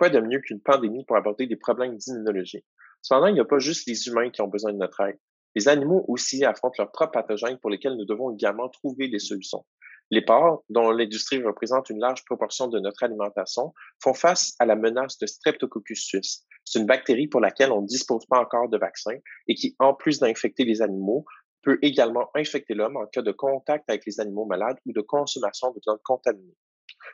Quoi de mieux qu'une pandémie pour aborder des problèmes d'immunologie? Cependant, il n'y a pas juste les humains qui ont besoin de notre aide. Les animaux aussi affrontent leurs propres pathogènes pour lesquels nous devons également trouver des solutions. Les porcs, dont l'industrie représente une large proportion de notre alimentation, font face à la menace de Streptococcus suis. C'est une bactérie pour laquelle on ne dispose pas encore de vaccin et qui, en plus d'infecter les animaux, peut également infecter l'homme en cas de contact avec les animaux malades ou de consommation de viande contaminée.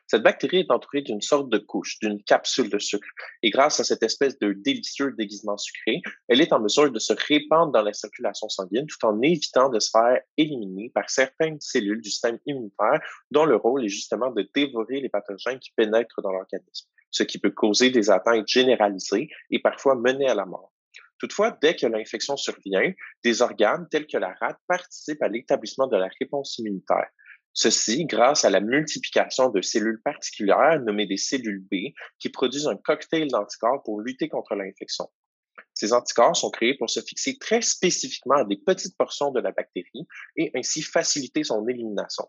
Cette bactérie est entourée d'une sorte de couche, d'une capsule de sucre. Et grâce à cette espèce de délicieux déguisement sucré, elle est en mesure de se répandre dans la circulation sanguine tout en évitant de se faire éliminer par certaines cellules du système immunitaire dont le rôle est justement de dévorer les pathogènes qui pénètrent dans l'organisme, ce qui peut causer des atteintes généralisées et parfois mener à la mort. Toutefois, dès que l'infection survient, des organes tels que la rate participent à l'établissement de la réponse immunitaire. Ceci grâce à la multiplication de cellules particulières nommées des cellules B qui produisent un cocktail d'anticorps pour lutter contre l'infection. Ces anticorps sont créés pour se fixer très spécifiquement à des petites portions de la bactérie et ainsi faciliter son élimination.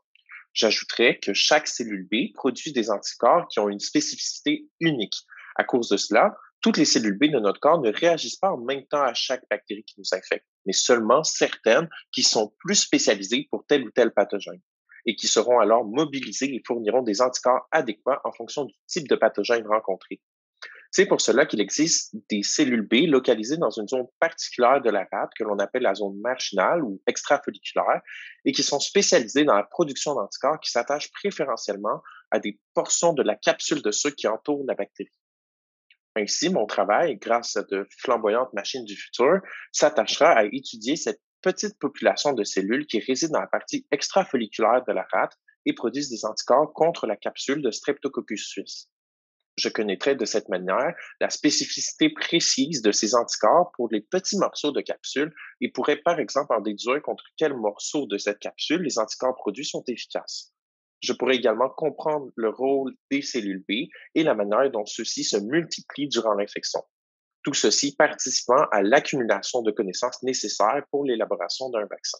J'ajouterais que chaque cellule B produit des anticorps qui ont une spécificité unique. À cause de cela, toutes les cellules B de notre corps ne réagissent pas en même temps à chaque bactérie qui nous infecte, mais seulement certaines qui sont plus spécialisées pour tel ou tel pathogène et qui seront alors mobilisées et fourniront des anticorps adéquats en fonction du type de pathogène rencontré. C'est pour cela qu'il existe des cellules B localisées dans une zone particulière de la rate que l'on appelle la zone marginale ou extrafolliculaire et qui sont spécialisées dans la production d'anticorps qui s'attachent préférentiellement à des portions de la capsule de sucre qui entoure la bactérie. Ainsi, mon travail, grâce à de flamboyantes machines du futur, s'attachera à étudier cette petite population de cellules qui résident dans la partie extrafolliculaire de la rate et produisent des anticorps contre la capsule de Streptococcus suis. Je connaîtrai de cette manière la spécificité précise de ces anticorps pour les petits morceaux de capsule et pourrais par exemple en déduire contre quel morceau de cette capsule les anticorps produits sont efficaces. Je pourrais également comprendre le rôle des cellules B et la manière dont ceux-ci se multiplient durant l'infection. Tout ceci participant à l'accumulation de connaissances nécessaires pour l'élaboration d'un vaccin.